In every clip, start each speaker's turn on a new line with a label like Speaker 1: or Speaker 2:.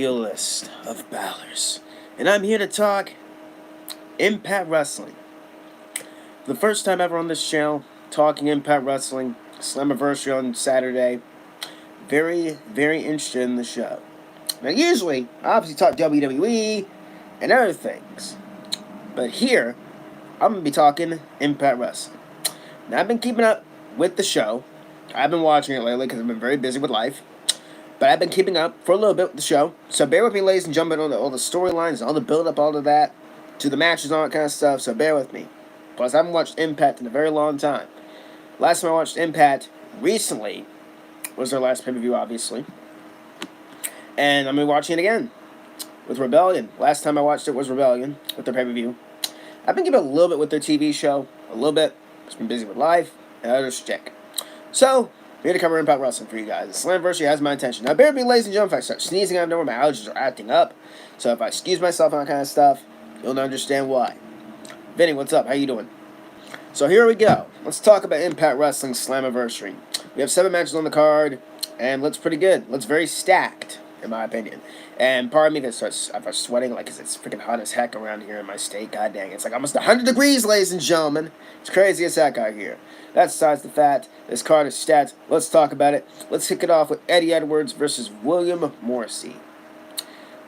Speaker 1: List of Balors, and I'm here to talk Impact Wrestling. For the first time ever on this channel, talking Impact Wrestling, Slammiversary on Saturday. Very interested in the show. Now, usually, I obviously talk WWE and other things, but here, I'm going to be talking Impact Wrestling. Now, I've been keeping up with the show. I've been watching it lately because I've been very busy with life. But I've been keeping up for a little bit with the show. So bear with me, ladies and gentlemen, on all the storylines, all the build-up, all of that, to the matches, all that kind of stuff. So bear with me. Plus, I haven't watched Impact in a very long time. Last time I watched Impact recently was their last pay-per-view, obviously. And I'm going to be watching it again with Rebellion. Last time I watched it was Rebellion with their pay-per-view. I've been keeping a little bit with their TV show. A little bit. Just been busy with life and other shit. So, I'm here to cover Impact Wrestling for you guys. The Slammiversary has my attention. Now, bear with me, ladies and gentlemen, if I start sneezing out of nowhere, my allergies are acting up. So if I excuse myself and that kind of stuff, you'll understand why. Vinny, what's up? How you doing? So here we go. Let's talk about Impact Wrestling Slammiversary. We have 7 matches on the card, and looks pretty good. Looks very stacked, in my opinion. And pardon me if I start sweating, like, 'cause it's freaking hot as heck around here in my state. God dang, it's like almost 100 degrees, ladies and gentlemen. It's crazy as heck out here. That's besides the fact. This card is stats. Let's talk about it. Let's kick it off with Eddie Edwards versus William Morrissey.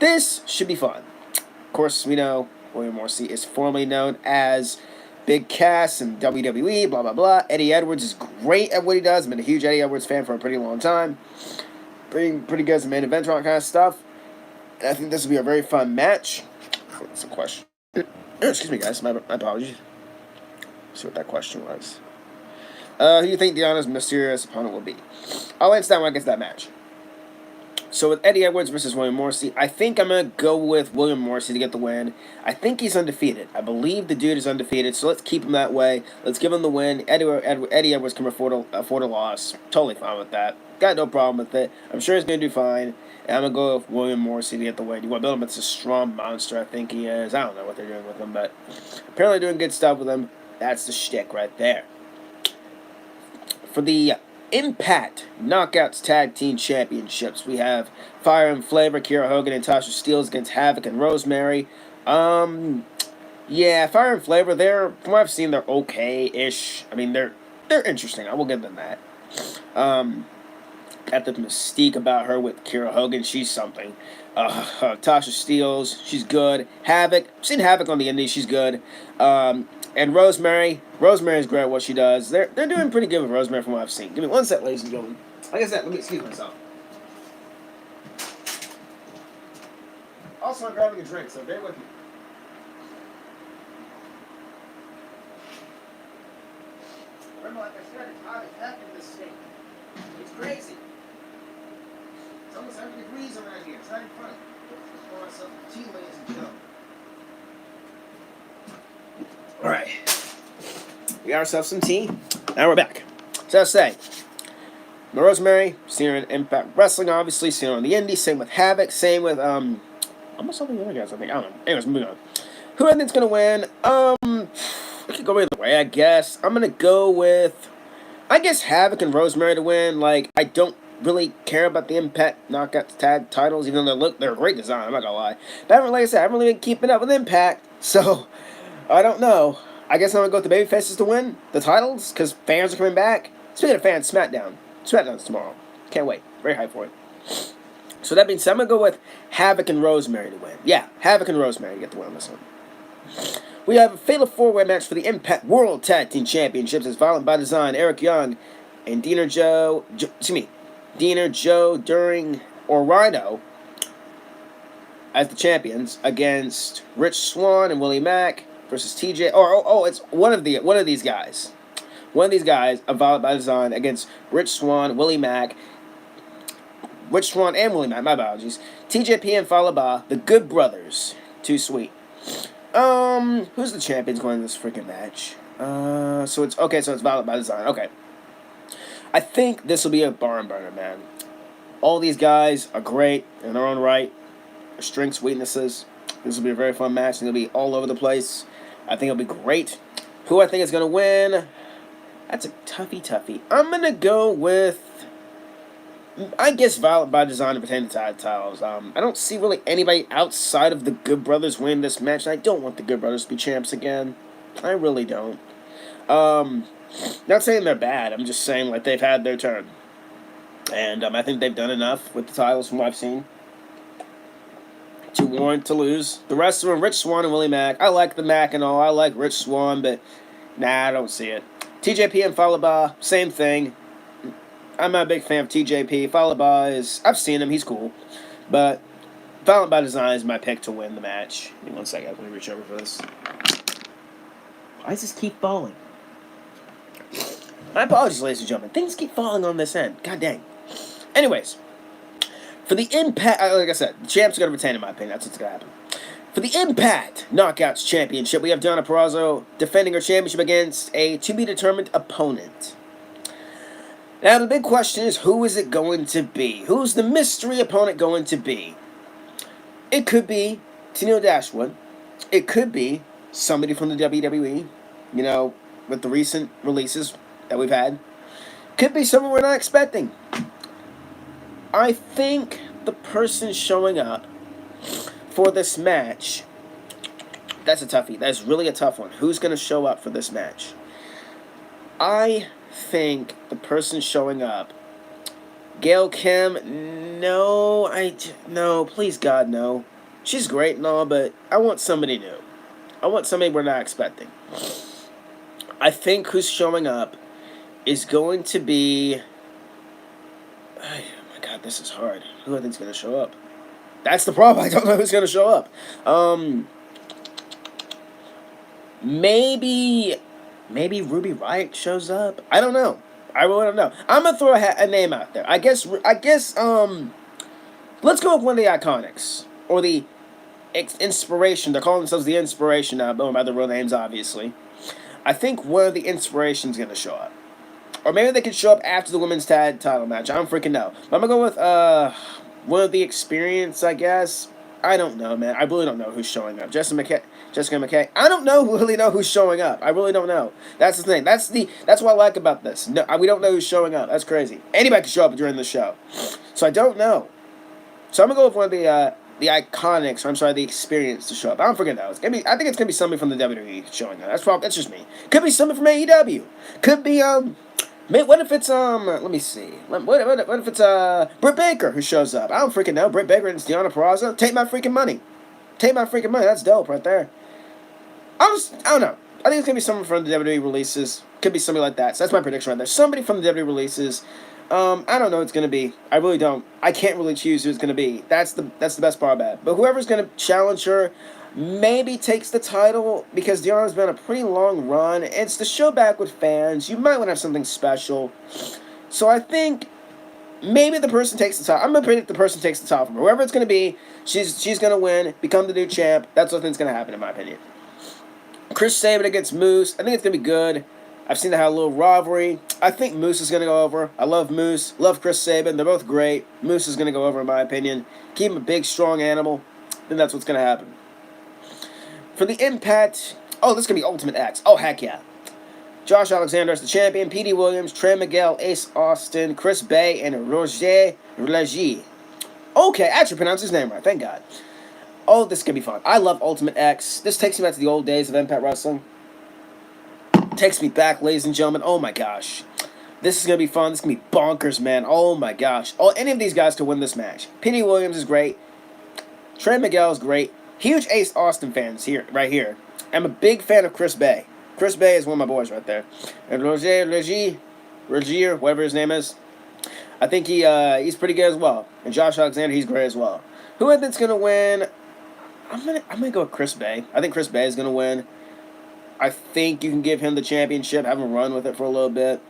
Speaker 1: This should be fun. Of course, we know William Morrissey is formerly known as Big Cass in WWE, blah, blah, blah. Eddie Edwards is great at what he does. I've been a huge Eddie Edwards fan for a pretty long time. Pretty good as a main event, all that kind of stuff. And I think this will be a very fun match. That's a question. Excuse me, guys. My apologies. See what that question was. Who do you think Deanna's mysterious opponent will be? I'll answer that when I get to that match. So with Eddie Edwards versus William Morrissey, I think I'm going to go with William Morrissey to get the win. I think he's undefeated. I believe the dude is undefeated, so let's keep him that way. Let's give him the win. Eddie Edwards can afford a loss. Totally fine with that. Got no problem with it. I'm sure he's going to do fine. And I'm going to go with William Morrissey to get the win. You want to build him as a strong monster, I think he is. I don't know what they're doing with him, but apparently doing good stuff with him. That's the shtick right there. For the Impact Knockouts Tag Team Championships, we have Fire and Flavor, Kiera Hogan and Tasha Steelz against Havoc and Rosemary. Yeah, Fire and Flavor, from what I've seen, they're okay-ish. I mean, they're interesting. I will give them that. Got the mystique about her with Kiera Hogan. She's something. Tasha Steelz, she's good. Havoc, I've seen Havoc on the Indies. She's good. And Rosemary is great at what she does. They're doing pretty good with Rosemary from what I've seen. Give me one sec, ladies and gentlemen. Like I said, let me excuse myself. Also, I'm grabbing a drink, so bear with me. Remember, like I said, it's hot as heck in this state. It's crazy. It's almost 100 degrees around here. It's not even funny. Let's pour myself a tea, ladies and gentlemen. Alright. We got ourselves some tea. Now we're back. So I say, Rosemary, seen her in Impact Wrestling, obviously, seen her on the Indies, same with Havoc, same with, almost all the other guys, I think. I don't know. Anyways, moving on. Who I think's gonna win? It could go either way, I guess. I'm gonna go with, I guess, Havoc and Rosemary to win. Like, I don't really care about the Impact Knockout Tag titles, even though they're a great design, I'm not gonna lie. But like I said, I haven't really been keeping up with Impact, so I don't know. I guess I'm going to go with the babyfaces to win the titles, because fans are coming back. Speaking of fans, SmackDown. SmackDown's tomorrow. Can't wait. Very hyped for it. So that being said, I'm going to go with Havoc and Rosemary to win. Yeah, Havoc and Rosemary to get the win on this one. We have a Fatal 4-Way match for the Impact World Tag Team Championships. It's Violent by Design, Eric Young, and Deaner Joe During, or Rhino as the champions against Rich Swann and Willie Mack versus TJ. It's one of these guys. One of these guys, a Violent by Design against Rich Swann, Willie Mack. Rich Swann and Willie Mack, my apologies. TJP and Falaba, the Good Brothers. Too sweet. Who's the champions going in this freaking match? So it's Violent by Design. Okay. I think this will be a barn burner, man. All these guys are great in their own right. Their strengths, weaknesses. This will be a very fun match, and it'll be all over the place. I think it'll be great. Who I think is going to win? That's a toughie. I'm going to go with I guess Violent by Design to retain the tag titles. I don't see really anybody outside of the Good Brothers winning this match. And I don't want the Good Brothers to be champs again. I really don't. Not saying they're bad. I'm just saying like they've had their turn, and I think they've done enough with the titles from what I've seen to warrant to lose. The rest of them, Rich Swann and Willie Mack. I like the Mack and all. I like Rich Swann, but nah, I don't see it. TJP and Falaba, same thing. I'm not a big fan of TJP. Falaba is, I've seen him, he's cool. But Violent by Design is my pick to win the match. Give me 1 second, let me reach over for this. Why does this keep falling? My apologies, ladies and gentlemen. Things keep falling on this end. God dang. Anyways, for the Impact, like I said, the champ's going to retain, in my opinion. That's what's going to happen. For the Impact Knockouts Championship, we have Deonna Purrazzo defending her championship against a to-be-determined opponent. Now, the big question is, who is it going to be? Who's the mystery opponent going to be? It could be Tenille Dashwood. It could be somebody from the WWE, you know, with the recent releases that we've had. Could be someone we're not expecting. I think the person showing up for this match, that's a toughie. That's really a tough one. Who's going to show up for this match? I think the person showing up, Gail Kim, no, please God, no. She's great and all, but I want somebody new. I want somebody we're not expecting. I think who's showing up is going to be, oh my God, this is hard. Who I think's going to show up? That's the problem. I don't know who's going to show up. Maybe Ruby Riott shows up. I don't know. I really don't know. I'm gonna throw a name out there. I guess. Let's go with one of the Iconics or the Inspiration. They're calling themselves the Inspiration now, going by their real names, obviously. I think one of the Inspiration's gonna show up, or maybe they could show up after the women's tag title match. I don't freaking know. But I'm gonna go with one of the Experience, I guess. I don't know, man. I really don't know who's showing up. Jessica McKay. I don't really know who's showing up. I really don't know. That's the thing. That's what I like about this. No, we don't know who's showing up. That's crazy. Anybody can show up during the show. So I don't know. So I'm gonna go with one of the Iconics. Or I'm sorry, the Experience to show up. I don't freaking know. I think it's gonna be somebody from the WWE showing up. That's just me. Could be somebody from AEW. Could be what if it's let me see. What if it's Britt Baker who shows up? I don't freaking know. Britt Baker and Deonna Purrazzo. Take my freaking money. That's dope right there. I don't know. I think it's gonna be someone from the WWE releases. Could be somebody like that. So that's my prediction right there. Somebody from the WWE releases. I don't know who it's gonna be. I really don't. I can't really choose who it's gonna be. That's the best part about it. But whoever's gonna challenge her maybe takes the title, because Deonna's been a pretty long run. It's the show back with fans. You might want to have something special. So I think maybe the person takes the title. I'm going to predict the person takes the title from her. Whoever it's going to be, she's going to win, become the new champ. That's what I think is going to happen, in my opinion. Chris Sabin against Moose. I think it's going to be good. I've seen they have a little rivalry. I think Moose is going to go over. I love Moose. Love Chris Sabin. They're both great. Moose is going to go over, in my opinion. Keep him a big, strong animal. I think that's what's going to happen. For the Impact, this is going to be Ultimate X. Oh, heck yeah. Josh Alexander is the champion. P.D. Williams, Trey Miguel, Ace Austin, Chris Bay, and Roger Legis. Okay, I actually pronounced his name right. Thank God. Oh, this is going to be fun. I love Ultimate X. This takes me back to the old days of Impact Wrestling. Takes me back, ladies and gentlemen. Oh, my gosh. This is going to be fun. This is going to be bonkers, man. Oh, my gosh. Any of these guys could win this match. P.D. Williams is great. Trey Miguel is great. Huge Ace Austin fans right here. I'm a big fan of Chris Bay. Chris Bay is one of my boys right there. And Roger whatever his name is, I think he's pretty good as well. And Josh Alexander, he's great as well. Who I think's gonna win? I'm gonna go with Chris Bay. I think Chris Bay is gonna win. I think you can give him the championship, have him run with it for a little bit.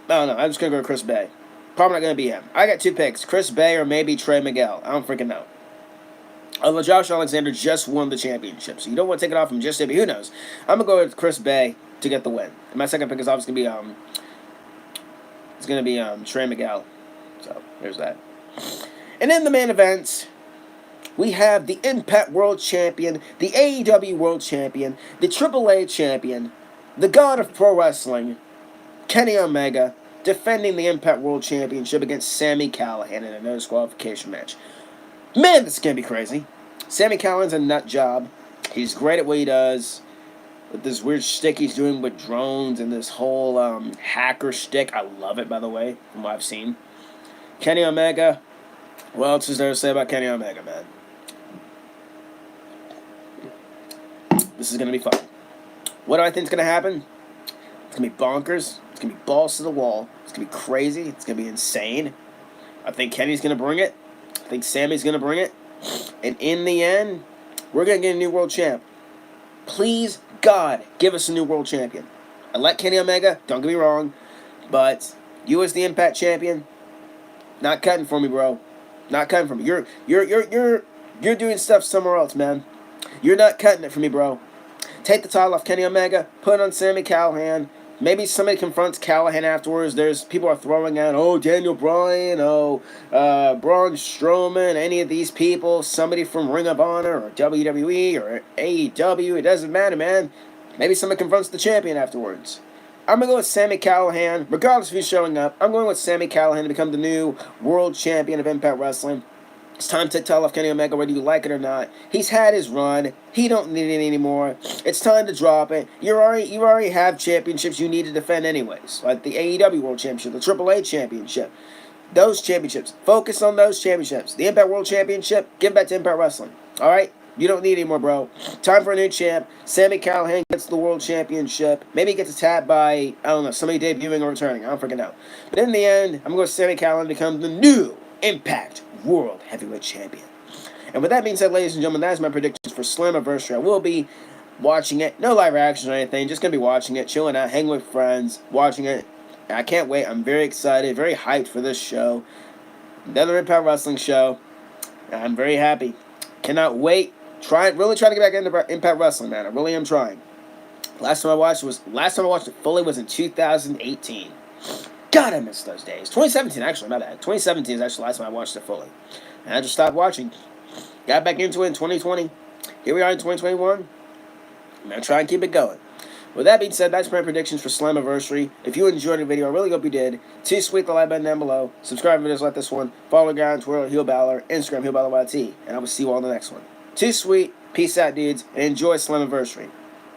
Speaker 1: I don't know. I'm just gonna go with Chris Bay. Probably not gonna be him. I got two picks: Chris Bay or maybe Trey Miguel. I don't freaking know. Although Josh Alexander just won the championship, so you don't want to take it off him just yet, but who knows? I'm going to go with Chris Bay to get the win. And my second pick is obviously going to be Trey Miguel. So, there's that. And in the main event, we have the Impact World Champion, the AEW World Champion, the AAA Champion, the God of Pro Wrestling, Kenny Omega, defending the Impact World Championship against Sami Callihan in a no disqualification match. Man, this is going to be crazy. Sami Callihan's a nut job. He's great at what he does. With this weird shtick he's doing with drones and this whole hacker shtick. I love it, by the way, from what I've seen. Kenny Omega. What else is there to say about Kenny Omega, man? This is going to be fun. What do I think is going to happen? It's going to be bonkers. It's going to be balls to the wall. It's going to be crazy. It's going to be insane. I think Kenny's going to bring it. I think Sami's going to bring it. And in the end, we're going to get a new world champ. Please, God, give us a new world champion. I like Kenny Omega, don't get me wrong, but you as the Impact champion, not cutting for me, bro. Not cutting for me. You're doing stuff somewhere else, man. You're not cutting it for me, bro. Take the title off Kenny Omega, put it on Sami Callihan. Maybe somebody confronts Callihan afterwards. There's people are throwing out, oh, Daniel Bryan, Braun Strowman, any of these people, somebody from Ring of Honor or WWE or AEW. It doesn't matter, man. Maybe somebody confronts the champion afterwards. I'm going to go with Sami Callihan, regardless of who's showing up. I'm going with Sami Callihan to become the new world champion of Impact Wrestling. It's time to tell off Kenny Omega whether you like it or not. He's had his run. He don't need it anymore. It's time to drop it. You already have championships you need to defend anyways, like the AEW World Championship, the AAA Championship. Those championships. Focus on those championships. The Impact World Championship, give that to Impact Wrestling. All right? You don't need it anymore, bro. Time for a new champ. Sami Callihan gets the World Championship. Maybe he gets tapped by, I don't know, somebody debuting or returning. I don't freaking know. But in the end, I'm going to Sami Callihan to become the new Impact World Heavyweight Champion. And with that being said, ladies and gentlemen, that is my predictions for Slammiversary. I will be watching it. No live reactions or anything. Just going to be watching it, chilling out, hanging with friends, watching it. I can't wait. I'm very excited, very hyped for this show. Another Impact Wrestling show. I'm very happy. Cannot wait. Really trying to get back into Impact Wrestling, man. I really am trying. Last time I watched it fully was in 2018. God, I miss those days. 2017, actually, my bad. 2017 is actually the last time I watched it fully. And I just stopped watching. Got back into it in 2020. Here we are in 2021. I'm going to try and keep it going. With that being said, that's my predictions for Slammiversary. If you enjoyed the video, I really hope you did. Too sweet, the like button down below. Subscribe to videos like this one. Follow the guy on Twitter, Heel Balor. Instagram, Heel Balor YT. And I will see you all in the next one. Too sweet. Peace out, dudes. And enjoy Slammiversary.